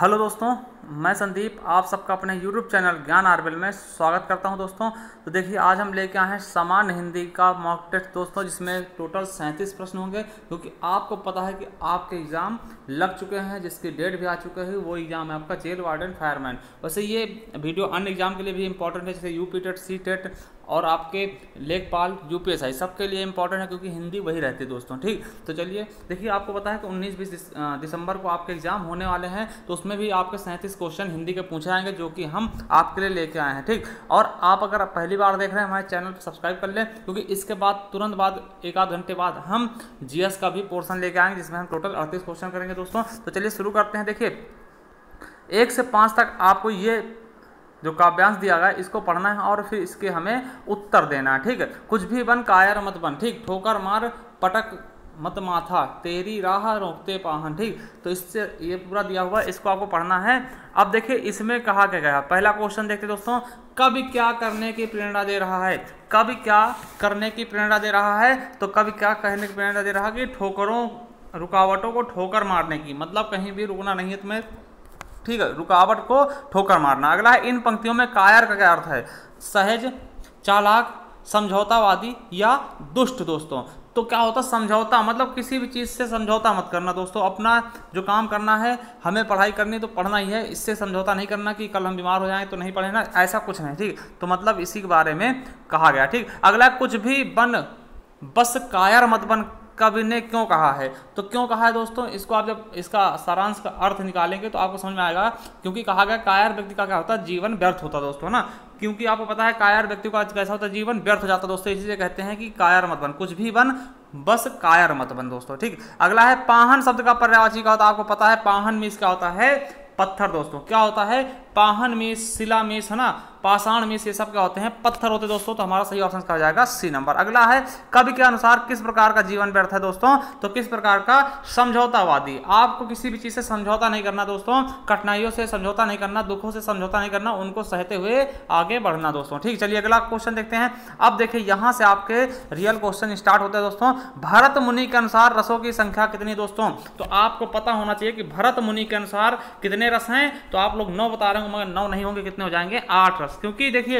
Hello दोस्तों, मैं संदीप आप सबका अपने YouTube चैनल ज्ञान आरबेल में स्वागत करता हूं। दोस्तों तो देखिए, आज हम लेके आए हैं सामान्य हिंदी का मॉक टेस्ट दोस्तों, जिसमें टोटल 37 प्रश्न होंगे। क्योंकि आपको पता है कि आपके एग्ज़ाम लग चुके हैं, जिसकी डेट भी आ चुके हैं। वो एग्ज़ाम है आपका जेल वार्डन फायरमैन। वैसे ये वीडियो अन्य एग्जाम के लिए भी इंपॉर्टेंट है, जैसे यूपी टेट, सी टेट और आपके लेखपाल, यूपीएसआई, सबके लिए इंपॉर्टेंट है, क्योंकि हिंदी वही रहती है दोस्तों। ठीक, तो चलिए देखिए, आपको पता है कि 19-20 दिसंबर को आपके एग्जाम होने वाले हैं। तो उसमें भी आपके 37 क्वेश्चन हिंदी के पूछे जाएंगे, जो कि हम आपके लिए लेके आए हैं। ठीक, और आप अगर पहली बार देख रहे हैं हमारे चैनल को सब्सक्राइब कर लें, क्योंकि इसके बाद तुरंत बाद एक आध घंटे बाद हम जीएस का भी पोर्शन लेके आएंगे, जिसमें हम टोटल 38 क्वेश्चन करेंगे दोस्तों। तो चलिए शुरू करते हैं। देखिए, 1 से 5 तक आपको ये जो काव्यांश दिया गया है इसको पढ़ना है और फिर इसके हमें उत्तर देना है। ठीक है, कुछ भी बन कायर मत बन, ठीक, ठोकर मार पटक मत माथा, तेरी राह रोकते पाहन। ठीक, तो इससे ये पूरा दिया हुआ है, इसको आपको पढ़ना है। अब देखिए, इसमें कहा क्या गया, पहला क्वेश्चन देखते दोस्तों। कवि क्या करने की प्रेरणा दे रहा है? कवि क्या करने की प्रेरणा दे रहा है? तो कवि क्या कहने की प्रेरणा दे रहा है कि ठोकरों रुकावटों को ठोकर मारने की, मतलब कहीं भी रुकना नहीं है तुम्हें। ठीक है, रुकावट को ठोकर मारना। अगला है, इन पंक्तियों में कायर का क्या अर्थ है? सहज, चालाक, समझौतावादी या दुष्ट दोस्तों। तो क्या होता है समझौता, मतलब किसी भी चीज़ से समझौता मत करना दोस्तों। अपना जो काम करना है, हमें पढ़ाई करनी तो पढ़ना ही है, इससे समझौता नहीं करना कि कल हम बीमार हो जाएं तो नहीं पढ़े ना, ऐसा कुछ नहीं। ठीक, तो मतलब इसी के बारे में कहा गया। ठीक, अगला, कुछ भी बन बस कायर मत बन, कवि ने क्यों कहा है? तो क्यों कहा है दोस्तों, इसको आप जब इसका सारांश का अर्थ निकालेंगे तो आपको समझ में आएगा। क्योंकि कहा गया कायर व्यक्ति का क्या होता है, जीवन व्यर्थ होता है दोस्तों, है ना। क्योंकि आपको पता है कायर व्यक्ति का कैसा होता है, जीवन व्यर्थ हो जाता है दोस्तों। इसी से कहते हैं कि कायर मत बन, कुछ भी बन बस कायर मत बन दोस्तों। ठीक, अगला है, पाहन शब्द का पर्यायवाची क्या होता है? आपको पता है पाहन मीन्स क्या होता है? पत्थर दोस्तों। क्या होता है? पाहन मीस, शिला मीस, है ना, पाषाण मीस, ये सब क्या होते हैं? पत्थर होते दोस्तों। तो हमारा सही ऑप्शन क्या हो जाएगा? C number. अगला है, कवि के अनुसार किस प्रकार का जीवन व्यर्थ है दोस्तों? तो किस प्रकार का? समझौतावादी। आपको किसी भी चीज से समझौता नहीं करना दोस्तों, कठिनाइयों से समझौता नहीं करना, दुखों से समझौता नहीं करना, उनको सहते हुए आगे बढ़ना दोस्तों। ठीक, चलिए अगला क्वेश्चन देखते हैं। अब देखिए, यहां से आपके रियल क्वेश्चन स्टार्ट होते हैं दोस्तों। भरत मुनि के अनुसार रसों की संख्या कितनी दोस्तों? तो आपको पता होना चाहिए कि भरत मुनि के अनुसार कितने रस हैं। तो आप लोग 9 बता रहे होंगे, मगर 9 नहीं होंगे, कितने हो जाएंगे? 8 रस। क्योंकि देखिए,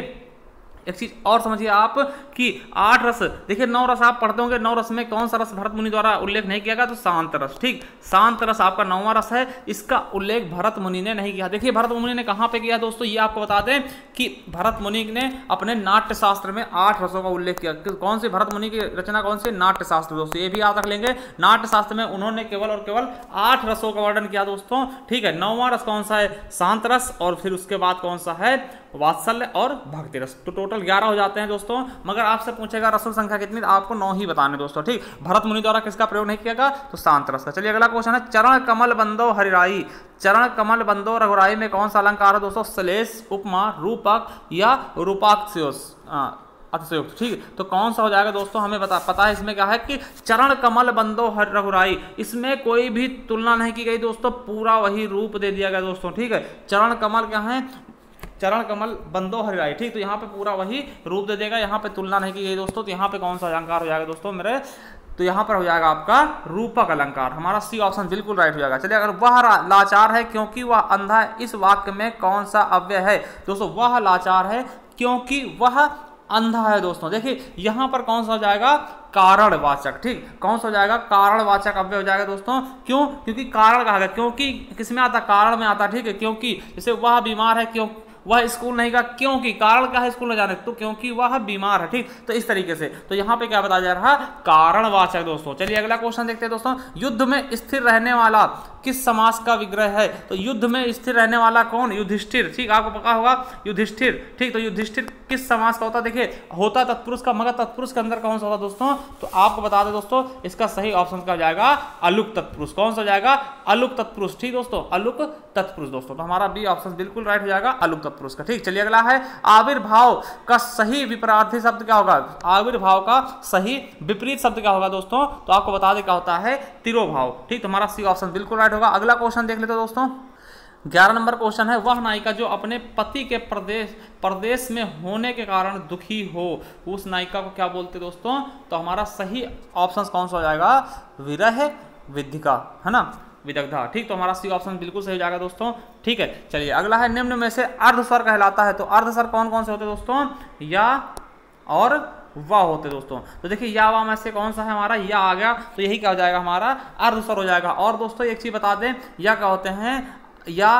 एक चीज और समझिए आप कि 8 रस, देखिए 9 रस आप पढ़ते होंगे, 9 रस में कौन सा रस भरत मुनि द्वारा उल्लेख नहीं किया गया? तो शांत रस। ठीक, शांत रस आपका 9वां रस है, इसका उल्लेख भरत मुनि ने नहीं किया। देखिए, भरत मुनि ने कहां पे किया दोस्तों, ये आपको बता दें कि भरत मुनि ने अपने नाट्य शास्त्र में 8 रसों का उल्लेख किया। कौन से भरत मुनि की रचना, कौन से? नाट्य शास्त्र दोस्तों। ये भी याद रख लेंगे, नाट्य शास्त्र में उन्होंने केवल और केवल 8 रसों का वर्णन किया दोस्तों। ठीक है, 9वां रस कौन सा है? शांत रस। और फिर उसके बाद कौन सा है? वात्सल्य और भक्ति रस। तो टोटल 11 हो जाते हैं दोस्तों। मगर आपसे पूछेगा रसों संख्या कितनी, आपको 9 ही बताने दोस्तों। ठीक, भरत मुनि द्वारा किसका प्रयोग नहीं किया गया? तो शांत रस का। चलिए अगला क्वेश्चन है, चरण कमल बंदो हरिराई। चरण कमल बंदो रघुराई में कौन सा अलंकार है दोस्तों? श्लेष, उपमा, रूपक या रूपातिशयोक्त। ठीक, तो कौन सा हो जाएगा दोस्तों? हमें पता है इसमें क्या है कि चरण कमल बंदो रघुराई, इसमें कोई भी तुलना नहीं की गई दोस्तों, पूरा वही रूप दे दिया गया दोस्तों। ठीक है, चरण कमल क्या है? चरण कमल बंदो हरिराई। ठीक, तो यहाँ पे पूरा वही रूप दे देगा, यहाँ पे तुलना नहीं की गई दोस्तों। तो यहाँ पे कौन सा अलंकार हो जाएगा दोस्तों मेरे? तो यहाँ पर हो जाएगा आपका रूपक अलंकार। हमारा सी ऑप्शन बिल्कुल राइट हो जाएगा। चलिए, अगर वह लाचार है क्योंकि वह अंधा है, इस वाक्य में कौन सा अव्यय है दोस्तों? वह लाचार है क्योंकि वह अंधा है दोस्तों। देखिए, यहां पर कौन सा हो जाएगा? कारणवाचक। ठीक, कौन सा हो जाएगा? कारणवाचक अव्यय हो जाएगा दोस्तों। क्यों? क्योंकि कारण कहा गया, क्योंकि किसमें आता? कारण में आता। ठीक है, क्योंकि जैसे वह बीमार है, क्यों वह स्कूल नहीं गया, क्योंकि कारण क्या है स्कूल न जाने? तो क्योंकि वह बीमार है। ठीक, तो इस तरीके से तो यहाँ पे क्या बताया जा रहा है? कारणवाचक दोस्तों। चलिए अगला क्वेश्चन देखते हैं दोस्तों। युद्ध में स्थिर रहने वाला किस समास का विग्रह है? तो युद्ध में स्थिर रहने वाला कौन? युधिष्ठिर। ठीक, आपको पता होगा युधिष्ठिर। ठीक, तो युधिष्ठिर किस समास का होता है? देखिए, होता तत्पुरुष का, मगर तत्पुरुष के अंदर कौन सा होता दोस्तों? तो आपको बता दें दोस्तों, इसका सही ऑप्शन क्या हो जाएगा? अलुक तत्पुरुष। कौन सा हो जाएगा? अलुक तत्पुरुष। ठीक दोस्तों, अलुक तत्पुरुष दोस्तों। तो हमारा बी ऑप्शन बिल्कुल राइट हो जाएगा, अलुक तत्पुरुष का। ठीक, चलिए अगला है, आविर्भाव का सही विपरीत शब्द क्या होगा? आविर्भाव का सही विपरीत शब्द क्या होगा दोस्तों? तो आपको बता दें क्या होता है? तिरोभाव। ठीक, तो हमारा सी ऑप्शन बिल्कुल राइट होगा। अगला क्वेश्चन देख लेते दोस्तों। 11 नंबर क्वेश्चन है, वह नायिका जो अपने पति के प्रदेश में होने के कारण दुखी हो, उस नायिका को क्या बोलते दोस्तों? तो हमारा सही ऑप्शन कौन सा हो जाएगा? विरह विधिका, है ना। विदग्धा। ठीक, तो हमारा सी ऑप्शन बिल्कुल सही हो जाएगा दोस्तों। ठीक है, चलिए अगला है निम्न में से अर्धस्वर कहलाता है। तो अर्धस्वर कौन कौन से होते हैं दोस्तों? या और वाह होते दोस्तों। तो देखिए या वाह में से कौन सा है हमारा? या आ गया, तो यही क्या हो जाएगा हमारा? अर्धस्वर हो जाएगा। और दोस्तों एक चीज बता दें, या क्या होते हैं? या,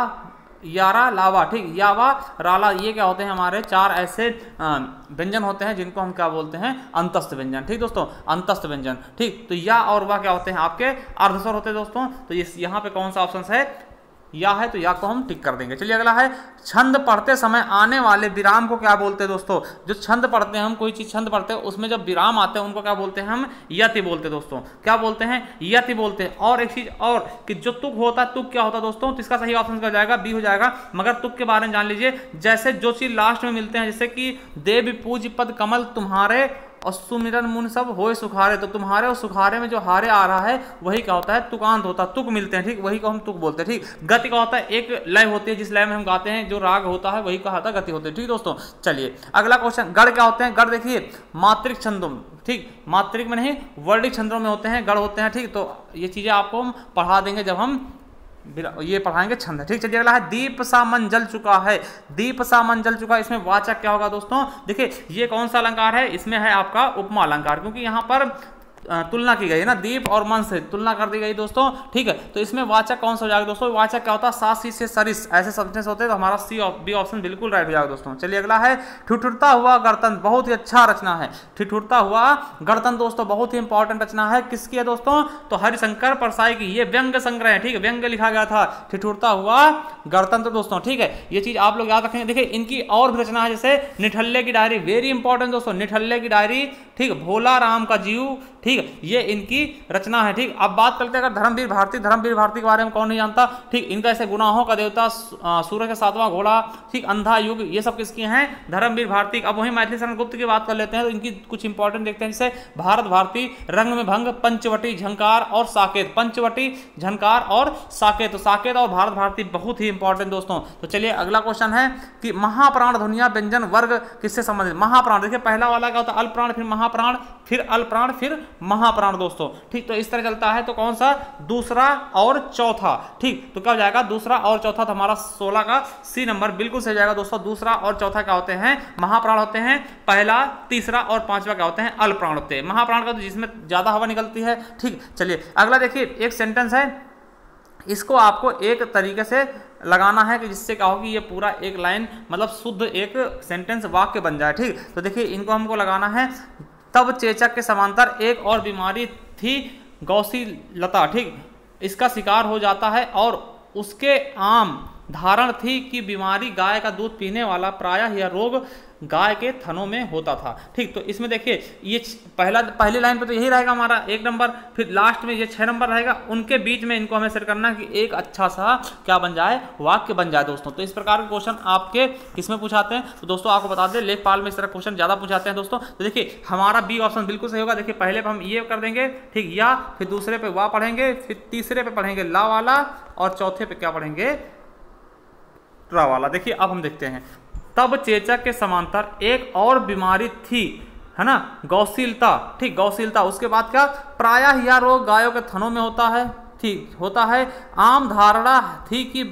यारा, लावा। ठीक, यावा, राला, ये क्या होते हैं हमारे? चार ऐसे व्यंजन होते हैं जिनको हम क्या बोलते हैं? अंतस्थ व्यंजन। ठीक दोस्तों, अंतस्थ व्यंजन। ठीक, तो या और वाह क्या होते हैं? आपके अर्धस्वर होते हैं दोस्तों। तो ये यहाँ पे कौन सा ऑप्शन है? या है, तो या को हम टिक कर देंगे। चलिए अगला है, छंद पढ़ते समय आने वाले विराम को क्या बोलते हैं दोस्तों? जो छंद पढ़ते हैं हम, कोई चीज छंद पढ़ते हैं, उसमें जब विराम आते हैं उनको क्या बोलते हैं हम? यति बोलते हैं दोस्तों। क्या बोलते हैं? यति बोलते हैं। और एक चीज और कि जो तुक होता है, तुक क्या होता है दोस्तों? तो इसका सही ऑप्शन क्या जाएगा? बी हो जाएगा। मगर तुक के बारे में जान लीजिए, जैसे जो चीज लास्ट में मिलते हैं, जैसे कि देव पूज पद कमल तुम्हारे और सुमिरन मुन सब होए सुखारे, तो तुम्हारे और सुखारे में जो हारे आ रहा है वही क्या होता है? तुकांत होता है, तुक मिलते हैं। ठीक, वही को हम तुक बोलते हैं। ठीक, गति का होता है एक लय होती है, जिस लय में हम गाते हैं जो राग होता है वही कहा था गति होती है। ठीक दोस्तों, चलिए अगला क्वेश्चन, गढ़ क्या होते हैं? गढ़ देखिए मात्रिक छंदों, ठीक, मात्रिक में नहीं वर्णिक छंदों में होते हैं, गढ़ होते हैं। ठीक, तो ये चीजें आपको हम पढ़ा देंगे जब हम ये पढ़ाएंगे छंद। ठीक, चलिए अगला है, दीप सा मन जल चुका है। दीप सा मन जल चुका है, इसमें वाचक क्या होगा दोस्तों? देखिए ये कौन सा अलंकार है? इसमें है आपका उपमा अलंकार, क्योंकि यहाँ पर तुलना की गई है ना, दीप और मन से तुलना कर दी गई दोस्तों। ठीक है, तो इसमें वाचक कौन सा हो जाएगा दोस्तों? वाचक क्या होता है? सासी से सरिस, ऐसे सेंटेंस होते हैं, तो हमारा बी ऑप्शन बिल्कुल राइट हो जाएगा दोस्तों। चलिए अगला है, ठिठुरता हुआ गणतंत्र, बहुत ही अच्छा रचना है। ठिठुरता हुआ गणतंत्र दोस्तों बहुत ही इंपॉर्टेंट रचना है। किसकी है दोस्तों? तो हरिशंकर परसाई की। ये व्यंग्य संग्रह है। ठीक है, व्यंग्य लिखा गया था, ठिठुरता हुआ गणतंत्र दोस्तों। ठीक है, ये चीज आप लोग याद रखेंगे। देखिए इनकी और भी रचना है, जैसे निठल्ले की डायरी, वेरी इंपॉर्टेंट दोस्तों, निठल्ले की डायरी। ठीक, भोला राम का जीव। ठीक है, ये इनकी रचना है। ठीक, अब बात करते हैं अगर धर्मवीर भारती। धर्मवीर भारती के बारे में कौन नहीं जानता? ठीक, इनका ऐसे गुनाहों का देवता, सूरज का सातवां घोड़ा, ठीक, अंधा युग, ये सब किसकी हैं? धर्मवीर भारती। अब वहीं मैथिली शरण गुप्त की बात कर लेते हैं, तो इनकी कुछ इंपॉर्टेंट देखते हैं, जैसे भारत भारती, रंग में भंग, पंचवटी, झंकार और साकेत। पंचवटी, झंकार और साकेत, तो साकेत और भारत भारती बहुत ही इंपॉर्टेंट दोस्तों। तो चलिए अगला क्वेश्चन है कि महाप्राण ध्वनिया व्यंजन वर्ग किससे संबंधित? महाप्राण, देखिए पहला वाला क्या होता है? अल्पप्राण, फिर महाप्राण, फिर अल्पप्राण, फिर महाप्राण दोस्तों। ठीक, तो इस तरह चलता है। तो कौन सा? दूसरा और चौथा। ठीक, तो क्या हो जाएगा? दूसरा और चौथा। तो हमारा 16 का सी नंबर बिल्कुल सही जाएगा दोस्तों। दूसरा और चौथा क्या होते हैं? महाप्राण होते हैं। पहला, तीसरा और पांचवा क्या होते हैं? अल्पप्राण होते हैं। महाप्राण का तो जिसमें ज्यादा हवा निकलती है। ठीक, चलिए अगला देखिए, एक सेंटेंस है, इसको आपको एक तरीके से लगाना है कि जिससे क्या होगी, ये पूरा एक लाइन मतलब शुद्ध एक सेंटेंस वाक्य बन जाए। ठीक, तो देखिए इनको हमको लगाना है, तब चेचक के समांतर एक और बीमारी थी गौसीलता। ठीक, इसका शिकार हो जाता है और उसके आम धारण थी कि बीमारी गाय का दूध पीने वाला, प्रायः यह रोग गाय के थनों में होता था। ठीक, तो इसमें देखिए ये पहली लाइन पे तो यही रहेगा हमारा 1 नंबर, फिर लास्ट में ये 6 नंबर रहेगा। उनके बीच में इनको हमें सेट करना कि एक अच्छा सा क्या बन जाए? वाक्य बन जाए दोस्तों। तो इस प्रकार के क्वेश्चन आपके किसमें पूछाते हैं? तो दोस्तों आपको बता दें, लेखपाल में इस तरह क्वेश्चन ज्यादा पूछाते हैं दोस्तों। तो देखिए हमारा बी ऑप्शन बिल्कुल सही होगा। देखिए पहले पे हम ये कर देंगे, ठीक, या, फिर दूसरे पे वाह पढ़ेंगे, फिर तीसरे पे पढ़ेंगे ला वाला, और चौथे पे क्या पढ़ेंगे? ट्रा वाला। देखिए अब हम देखते हैं, तब चेचक के समांतर एक और बीमारी थी, है ना, गौशीलता। ठीक, गौशीलता। उसके बाद क्या? प्रायः यह रोग गायों के थनों में होता है। ठीक, होता है। आम धारणा थी कि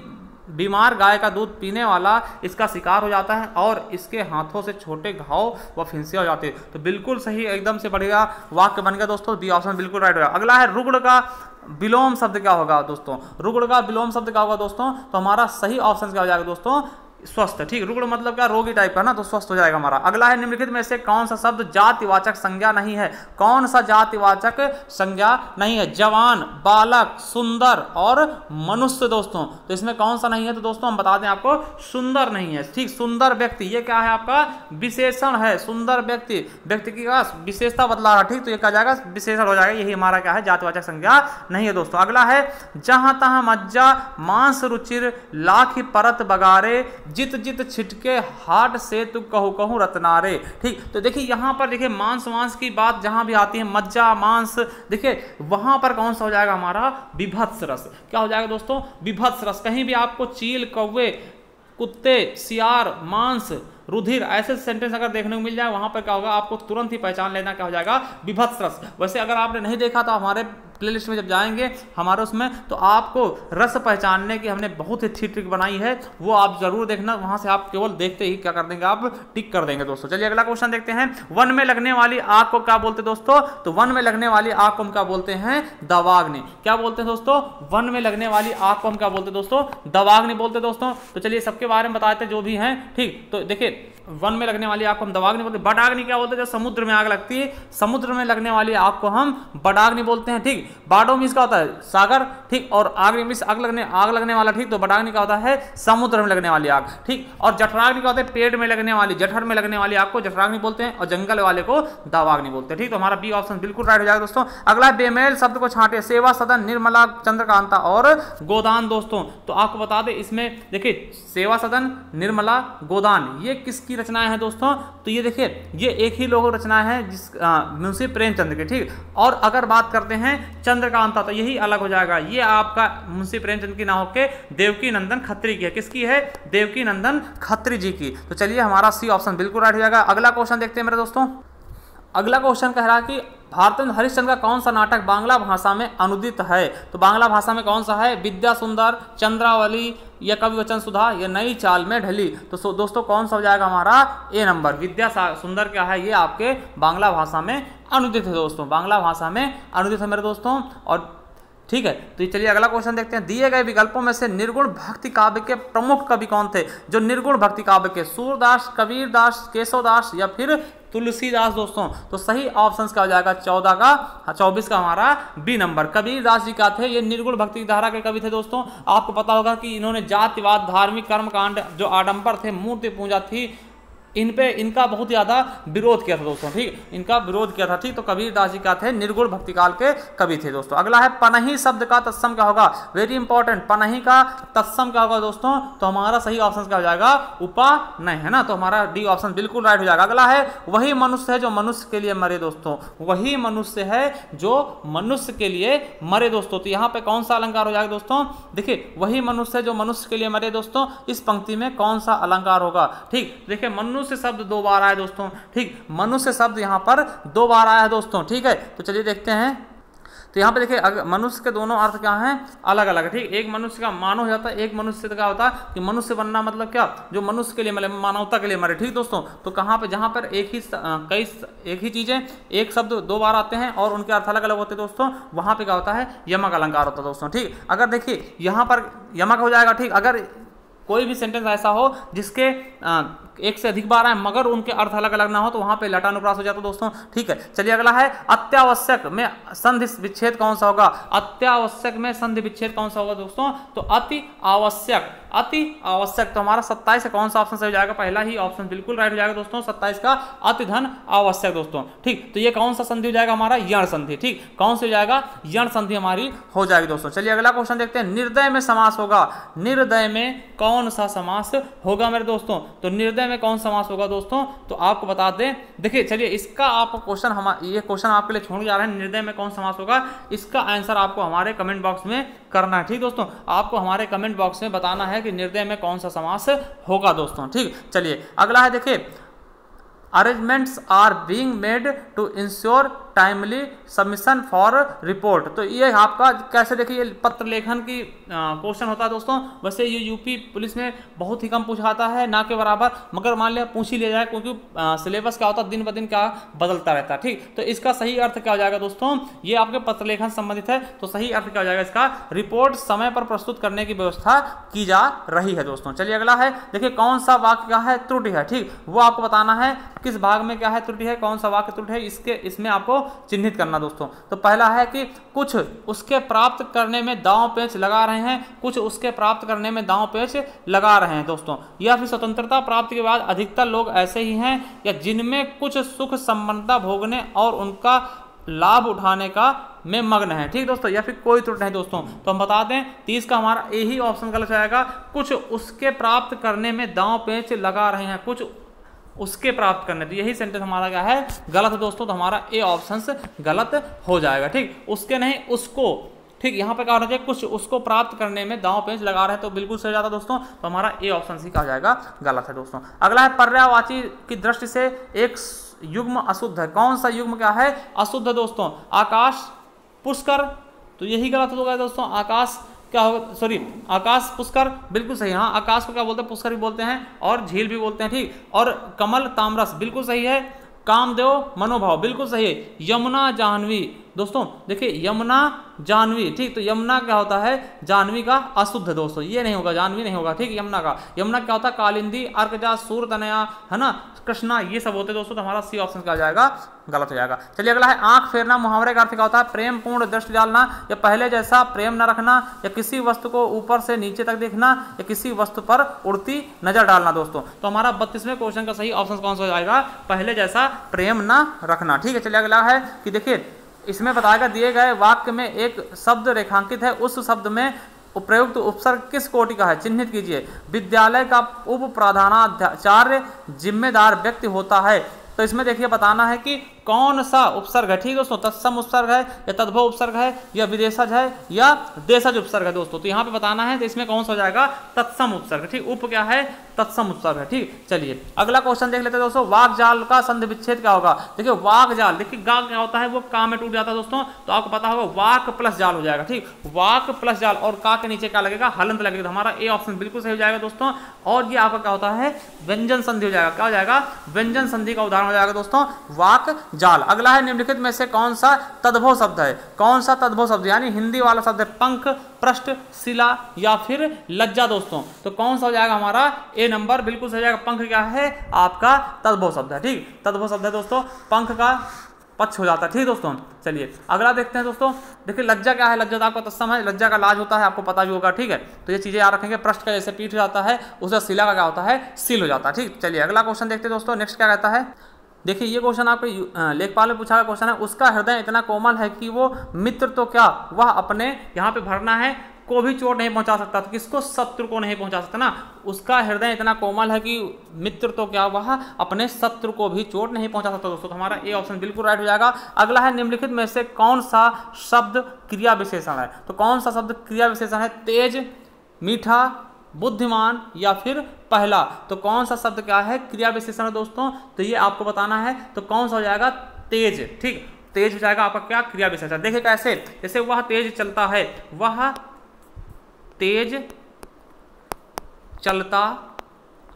बीमार गाय का दूध पीने वाला इसका शिकार हो जाता है और इसके हाथों से छोटे घाव व फिंसियां हो जाती है। तो बिल्कुल सही, एकदम से बढ़िया वाक्य बन गया दोस्तों। बी ऑप्शन बिल्कुल राइट होगा। अगला है, रुग्ण का विलोम शब्द क्या होगा दोस्तों? रुग्ण का विलोम शब्द क्या होगा दोस्तों? तो हमारा सही ऑप्शन क्या हो जाएगा दोस्तों? स्वस्थ। ठीक, रुग्ण मतलब क्या? रोगी टाइप का ना, तो स्वस्थ हो जाएगा हमारा। अगला है, निम्नलिखित में से कौन सा शब्द जातिवाचक संज्ञा नहीं है? कौन सा जातिवाचक संज्ञा नहीं है? जवान, बालक, सुंदर और मनुष्य दोस्तों। तो इसमें कौन सा नहीं है? तो दोस्तों हम बता दें आपको, सुंदर नहीं है। ठीक, सुंदर व्यक्ति, ये क्या है? आपका विशेषण है। सुंदर व्यक्ति, व्यक्ति की विशेषता बतला रहा। ठीक, तो ये क्या जाएगा? विशेषण हो जाएगा। यही हमारा क्या है? जातिवाचक संज्ञा नहीं है दोस्तों। अगला है, जहां तहां मज्जा मांस रुचिर लाखी परत बगारे, जित जित छिटके हाट से तू कहू कहू रत्नारे। ठीक, तो देखिए यहां पर देखिए मांस की बात जहां भी आती है, मज्जा, मांस, देखिए वहां पर कौन सा हो जाएगा हमारा? विभत्स रस। क्या हो जाएगा दोस्तों? विभत्स रस। कहीं भी आपको चील, कौवे, कुत्ते, सियार, मांस, रुधिर ऐसे सेंटेंस अगर देखने को मिल जाए, वहां पर क्या होगा? आपको तुरंत ही पहचान लेना क्या हो जाएगा? विभत्स रस। वैसे अगर आपने नहीं देखा तो हमारे प्लेलिस्ट में जब जाएंगे हमारे उसमें, तो आपको रस पहचानने की हमने बहुत ही अच्छी ट्रिक बनाई है, वो आप जरूर देखना। वहां से आप केवल देखते ही क्या कर देंगे, आप टिक कर देंगे दोस्तों। चलिए अगला क्वेश्चन देखते हैं। वन में लगने वाली आग को क्या बोलते हैं दोस्तों? तो वन में लगने वाली आग को हम क्या बोलते हैं? दवाग्नि। क्या बोलते हैं दोस्तों? वन में लगने वाली आग को हम क्या बोलते हैं दोस्तों? दवाग्नि बोलते हैं दोस्तों। तो चलिए सबके बारे में बताते हैं जो भी हैं, ठीक। तो देखिए वन में लगने वाली आग को हम दवाग्नि बोलते हैं। बडाग्नि क्या बोलते हैं? जब समुद्र में आग लगती है, समुद्र में लगने वाली आग को हम बडाग्नि बोलते हैं, ठीक। बाडो मीन्स क्या होता है? सागर, ठीक। और आग मीन्स आग लगने वाला, ठीक। तो बडाग्नि क्या होता है? समुद्र में लगने वाली आग, ठीक। और जठराग्नि क्या होता है? पेड़ में लगने वाली, जठर में लगने वाली आग को जठराग्नि बोलते हैं, और जंगल वाले को दवाग्नि बोलते हैं, ठीक। तो हमारा बी ऑप्शन बिल्कुल राइट हो जाएगा दोस्तों। अगला बेमेल शब्द को छांटे। सेवा सदन, निर्मला, चंद्रकांता और गोदान दोस्तों। तो आपको बता दें इसमें देखिए सेवा सदन, निर्मला, गोदान ये किसकी रचनाएं हैं दोस्तों? तो ये देखिए ये एक ही लोग रचना है जिस मुंशी प्रेमचंद के, ठीक। और अगर बात करते हैं चंद्रकांता तो यही अलग हो जाएगा, ये आपका मुंशी प्रेमचंद की ना होके देवकी नंदन खत्री की है। किसकी है? देवकी नंदन खत्री जी की। तो चलिए हमारा सी ऑप्शन बिल्कुल राइट हो जाएगा। अगला क्वेश्चन देखते हैं मेरे दोस्तों। अगला क्वेश्चन कह रहा है कि भारतेंद्र हरिश्चंद्र का कौन सा नाटक बांग्ला भाषा में अनुदित है? तो बांग्ला भाषा में कौन सा है? विद्या सुंदर, चंद्रावली, या कवि वचन सुधा, या नई चाल में ढली। तो दोस्तों कौन सा हो जाएगा हमारा? ए नंबर, विद्या सुंदर क्या है? ये आपके बांग्ला भाषा में अनुदित है दोस्तों, बांग्ला भाषा में अनुदित है मेरे दोस्तों। और ठीक है, तो चलिए अगला क्वेश्चन देखते हैं। दिए गए विकल्पों में से निर्गुण भक्ति काव्य के प्रमुख कवि कौन थे? जो निर्गुण भक्ति काव्य के, सूरदास, कबीरदास, केशवदास या फिर तुलसीदास दोस्तों। तो सही ऑप्शन क्या हो जाएगा? 24 का हमारा बी नंबर। कबीरदास जी क्या थे? ये निर्गुण भक्ति धारा के कवि थे दोस्तों। आपको पता होगा कि इन्होंने जातिवाद, धार्मिक कर्मकांड, जो आडंबर थे, मूर्ति पूजा थी, इन पे इनका बहुत ज़्यादा विरोध किया था दोस्तों, ठीक। इनका विरोध किया था, ठीक। तो कबीरदास जी क्या थे? निर्गुण भक्ति काल के कवि थे दोस्तों। अगला है पनही शब्द का तत्सम क्या होगा? वेरी इंपॉर्टेंट, पनही का तत्सम क्या होगा दोस्तों? तो हमारा सही ऑप्शन क्या हो जाएगा? उपानय, है ना। तो हमारा डी ऑप्शन बिल्कुल राइट हो जाएगा। अगला है वही मनुष्य है जो मनुष्य के लिए मरे दोस्तों। वही मनुष्य है जो मनुष्य के लिए मरे दोस्तों। तो यहाँ पे कौन सा अलंकार हो जाएगा दोस्तों? देखिए वही मनुष्य है जो मनुष्य के लिए मरे दोस्तों, इस पंक्ति में कौन सा अलंकार होगा? ठीक, देखिए मनुष्य शब्द 2 बार आया दोस्तों, ठीक। मनुष्य शब्द यहाँ पर 2 बार आया है दोस्तों, ठीक है। तो चलिए देखते हैं। तो यहाँ पे देखिए मनुष्य के दोनों अर्थ क्या हैं? अलग अलग है, ठीक। एक मनुष्य का मानव हो जाता है, एक मनुष्य का होता है कि मनुष्य बनना मतलब क्या? जो मनुष्य के लिए मरे, मानवता के लिए मरे, ठीक दोस्तों। तो कहाँ पे जहाँ पर एक ही चीजें, एक शब्द 2 बार आते हैं और उनके अर्थ अलग अलग होते हैं दोस्तों, वहाँ पे क्या होता है? यमक अलंकार होता है दोस्तों, ठीक। अगर देखिए यहाँ पर यमक हो जाएगा, ठीक। अगर कोई भी सेंटेंस ऐसा हो जिसके एक से अधिक बार आए मगर उनके अर्थ अलग अलग ना हो, तो वहां पे लटानुप्रास हो जाता है दोस्तों, ठीक है। चलिए अगला है अत्यावश्यक में संधि विच्छेद कौन सा होगा? अत्यावश्यक में संधि विच्छेद कौन सा होगा दोस्तों? तो अति आवश्यक, अति आवश्यक। तो हमारा 27 से कौन सा ऑप्शन सही हो जाएगा? पहला ही ऑप्शन बिल्कुल राइट हो जाएगा दोस्तों, 27 का अति धन आवश्यक दोस्तों, ठीक। तो ये कौन सा संधि हो जाएगा? हमारा यण संधि, ठीक। कौन सी हो जाएगा? यण संधि हमारी हो जाएगी दोस्तों। चलिए अगला क्वेश्चन देखते हैं। निर्दय में समास होगा, निर्दय में कौन सा समास होगा मेरे दोस्तों? तो निर्दय में कौन समास होगा दोस्तों? तो आपको बता दें, देखिए चलिए इसका आपको क्वेश्चन, ये क्वेश्चन आपके लिए छोड़ जा रहे हैं, निर्दय में कौन समास होगा, इसका आंसर आपको हमारे कमेंट बॉक्स में करना है, ठीक दोस्तों। आपको हमारे कमेंट बॉक्स में बताना है कि निर्दय में कौन सा समास होगा दोस्तों, ठीक। चलिए अगला है, देखिए arrangements are being made to ensure timely submission for report. तो ये आपका कैसे, देखिए ये पत्र लेखन की क्वेश्चन होता है दोस्तों। वैसे ये यूपी पुलिस में बहुत ही कम पूछाता है, ना के बराबर, मगर मान लिया पूछ ही लिया जाए, क्योंकि सिलेबस क्या होता है दिन ब दिन क्या बदलता रहता है, ठीक। तो इसका सही अर्थ क्या हो जाएगा दोस्तों? ये आपके पत्र लेखन संबंधित है, तो सही अर्थ क्या हो जाएगा इसका? रिपोर्ट समय पर प्रस्तुत करने की व्यवस्था की जा रही है दोस्तों। चलिए अगला है, देखिए कौन सा वाक्य क्या है? त्रुटि है, ठीक। वो आपको बताना है किस भाग में क्या है त्रुटि है, कौन सा वाक्य त्रुटि है, इसमें आपको चिन्हित करना दोस्तों। तो पहला है कि कुछ उसके प्राप्त करने में दांव पेच लगा रहे हैं, कुछ उसके प्राप्त करने में दांव पेच लगा रहे हैं दोस्तों। या फिर स्वतंत्रता प्राप्ति के बाद अधिकतर लोग ऐसे ही हैं, या जिनमें कुछ सुख संपन्नता भोगने और उनका लाभ उठाने का में मग्न है, ठीक दोस्तों। या फिर कोई त्रुटि नहीं दोस्तों। तो हम बता दें 30 का हमारा यही ऑप्शन गलत जाएगा। कुछ उसके प्राप्त करने में दांव पेच लगा रहे हैं, कुछ उसके प्राप्त करने, तो यही सेंटेंस हमारा क्या है? गलत है दोस्तों। तो हमारा ए ऑप्शन गलत हो जाएगा, ठीक। उसके नहीं उसको, ठीक। यहाँ पे क्या होना चाहिए? कुछ उसको प्राप्त करने में दांव पेच लगा रहे हैं, तो बिल्कुल सही जाता दोस्तों। तो हमारा ए ऑप्शन सी क्या हो जाएगा? गलत है दोस्तों। अगला है पर्यायवाची की दृष्टि से एक युग्म अशुद्ध है। कौन सा युग्म क्या है? अशुद्ध दोस्तों। आकाश, पुष्कर, तो यही गलत हो गया दोस्तों। आकाश क्या होगा, सॉरी आकाश पुष्कर, बिल्कुल सही। हाँ, आकाश को क्या बोलते हैं, पुष्कर भी बोलते हैं और झील भी बोलते हैं, ठीक। और कमल तामरस, बिल्कुल सही है। कामदेव मनोभाव, बिल्कुल सही है। यमुना जाह्नवी, दोस्तों देखिए यमुना जाह्नवी, ठीक। तो यमुना क्या होता है, जाह्नवी का अशुद्ध दोस्तों, ये नहीं होगा, जाह्नवी नहीं होगा, ठीक। यमुना का, यमुना क्या होता है, कालिंदी, अर्कजा, सूरतनया, है ना, कृष्णा, ये सब होते हैं दोस्तों। तो हमारा सी ऑप्शन क्या हो जाएगा, गलत हो जाएगा। चलिए अगला है आंख फेरना, मुहावरे का अर्थ क्या होता है, प्रेम पूर्ण दृष्टि डालना, या पहले जैसा प्रेम न रखना, या किसी वस्तु को ऊपर से नीचे तक देखना, या किसी वस्तु पर उड़ती नजर डालना दोस्तों। तो हमारा 32वें क्वेश्चन का सही ऑप्शन कौन सा हो जाएगा, पहले जैसा प्रेम न रखना, ठीक है। चलिए अगला है कि देखिए इसमें बताएगा दिए गए वाक्य में एक शब्द रेखांकित है, उस शब्द में प्रयुक्त उपसर्ग किस कोटि का है, चिन्हित कीजिए। विद्यालय का उप प्रधानाचार्य जिम्मेदार व्यक्ति होता है। तो इसमें देखिए बताना है कि कौन सा उपसर्ग है, ठीक है दोस्तों, तत्सम उपसर्ग है या तद्भव उपसर्ग है या विदेशज है या देशज उपसर्ग है दोस्तों। तो यहाँ पे बताना है, तो इसमें कौन सा हो जाएगा, तत्सम उपसर्ग, ठीक। उप क्या है, तत्सम उपसर्ग है, ठीक। चलिए अगला क्वेश्चन देख लेते हैं दोस्तों। वाक जाल का संधि विच्छेद क्या होगा, देखिए वाक जाल, देखिए गा क्या होता है, वो का में टूट जाता है दोस्तों, तो आपको पता होगा वाक प्लस जाल हो जाएगा, ठीक। वाक प्लस जाल, और का के नीचे क्या लगेगा, हलंत लगेगा। तो हमारा ए ऑप्शन बिल्कुल सही हो जाएगा दोस्तों। और ये आपका क्या होता है, व्यंजन संधि हो जाएगा, क्या हो जाएगा, व्यंजन संधि का उदाहरण हो जाएगा दोस्तों, वाक जाल। अगला है निम्नलिखित में से कौन सा तद्भव शब्द है, कौन सा तद्भव शब्द यानी हिंदी वाला शब्द है, पंख, पृष्ठ, शिला या फिर लज्जा दोस्तों। तो कौन सा हो जाएगा हमारा ए नंबर, बिल्कुल सही हो जाएगा। पंख क्या है, आपका तद्भव शब्द है, ठीक, तद्भव शब्द है दोस्तों, पंख का पक्ष हो जाता है, ठीक दोस्तों। चलिए अगला देखते हैं दोस्तों। देखिए लज्जा क्या है, लज्जा तो आपका तत्सम है, लज्जा का लाज होता है, आपको पता भी होगा, ठीक है। तो ये चीजें याद रखेंगे। पृष्ठ का जैसे पीठ हो जाता है, उसका शिला का क्या होता है, सील हो जाता है, ठीक। चलिए अगला क्वेश्चन देखते हैं दोस्तों। नेक्स्ट क्या कहता है, देखिए ये क्वेश्चन आपके लेखपाल में पूछा गया क्वेश्चन है। उसका हृदय इतना कोमल है कि वो मित्र तो क्या, वह अपने, यहाँ पे भरना है, को भी चोट नहीं पहुंचा सकता। तो किसको, शत्रु को नहीं पहुंचा सकता ना। उसका हृदय इतना कोमल है कि मित्र तो क्या, वह अपने शत्रु को भी चोट नहीं पहुंचा सकता दोस्तों। तो हमारा ए ऑप्शन बिल्कुल राइट हो जाएगा। अगला है निम्नलिखित में से कौन सा शब्द क्रिया विशेषण है। तो कौन सा शब्द क्रिया विशेषण है, तेज, मीठा, बुद्धिमान या फिर पहला। तो कौन सा शब्द क्या है, क्रिया विशेषण है दोस्तों। तो ये आपको बताना है। तो कौन सा हो जाएगा, तेज, ठीक। तेज हो जाएगा आपका क्या, क्रिया विशेषण। देखिए कैसे, जैसे वह तेज चलता है, वह तेज चलता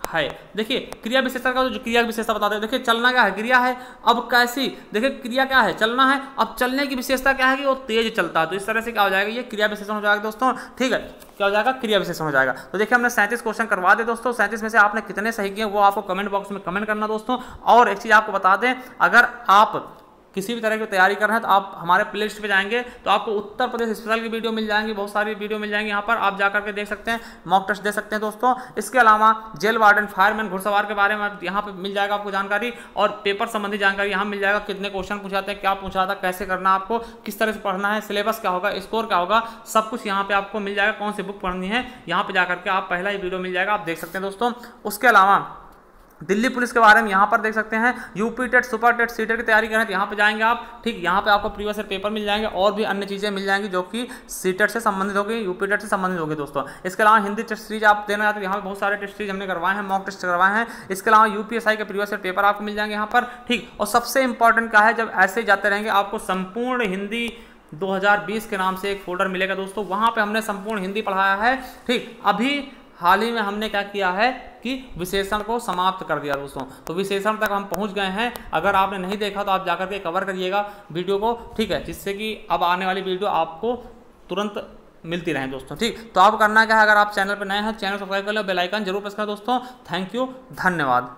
है। देखिए क्रिया विशेषण का जो क्रिया विशेषता बताते हैं, देखिए चलना क्या है, क्रिया है। अब कैसी, देखिए क्रिया क्या है, चलना है। अब चलने की विशेषता क्या है कि वो तेज चलता है। तो इस तरह से क्या हो जाएगा, ये क्रिया विशेषण हो जाएगा दोस्तों, ठीक है। क्या हो जाएगा, क्रिया विशेषण हो जाएगा। तो देखिए हमने 37 क्वेश्चन करवा दे दोस्तों। 37 में से आपने कितने सही किए वो आपको कमेंट बॉक्स में कमेंट करना दोस्तों। और एक चीज आपको बता दें, अगर आप किसी भी तरह की तैयारी कर रहे हैं तो आप हमारे प्लेलिस्ट पे जाएंगे तो आपको उत्तर प्रदेश स्पेशल की वीडियो मिल जाएंगी, बहुत सारी वीडियो मिल जाएंगी। यहाँ पर आप जाकर के देख सकते हैं, मॉक टेस्ट दे सकते हैं दोस्तों। इसके अलावा जेल वार्डन, फायरमैन, घुड़सवार के बारे में यहाँ पे मिल जाएगा आपको जानकारी, और पेपर संबंधी जानकारी यहाँ मिल जाएगा। कितने क्वेश्चन पूछाते हैं, क्या पूछा था, कैसे करना, आपको किस तरह से पढ़ना है, सिलेबस क्या होगा, स्कोर क्या होगा, सब कुछ यहाँ पे आपको मिल जाएगा। कौन सी बुक पढ़नी है, यहाँ पे जाकर के आप पहला ही वीडियो मिल जाएगा, आप देख सकते हैं दोस्तों। उसके अलावा दिल्ली पुलिस के बारे में यहाँ पर देख सकते हैं। UP TET, super TET, CTET की तैयारी करें तो यहाँ पे जाएंगे आप, ठीक। यहाँ पे आपको प्रीवियस ईयर पेपर मिल जाएंगे और भी अन्य चीज़ें मिल जाएंगी जो कि सीटेट से संबंधित होगी, यूपी टेट से संबंधित होगी दोस्तों। इसके अलावा हिंदी टेस्ट सीरीज आप देना चाहते हो, यहाँ पे बहुत सारे टेस्ट सीरीज हमने करवाए हैं, मॉक टेस्ट करवाए हैं। इसके अलावा यूपीएसआई के प्रीवियस ईयर पेपर आपको मिल जाएंगे यहाँ पर, ठीक। और सबसे इंपॉर्टेंट क्या है, जब ऐसे जाते रहेंगे आपको संपूर्ण हिंदी 2020 के नाम से एक फोल्डर मिलेगा दोस्तों। वहाँ पे हमने संपूर्ण हिंदी पढ़ाया है, ठीक। अभी हाल ही में हमने क्या किया है कि विशेषण को समाप्त कर दिया दोस्तों। तो विशेषण तक हम पहुंच गए हैं। अगर आपने नहीं देखा तो आप जाकर के कवर करिएगा वीडियो को, ठीक है, जिससे कि अब आने वाली वीडियो आपको तुरंत मिलती रहे दोस्तों, ठीक। तो आप करना क्या है, अगर आप चैनल पर नए हैं चैनल सब्सक्राइब कर लो, बेल आइकन जरूर प्रेस करें दोस्तों। थैंक यू, धन्यवाद।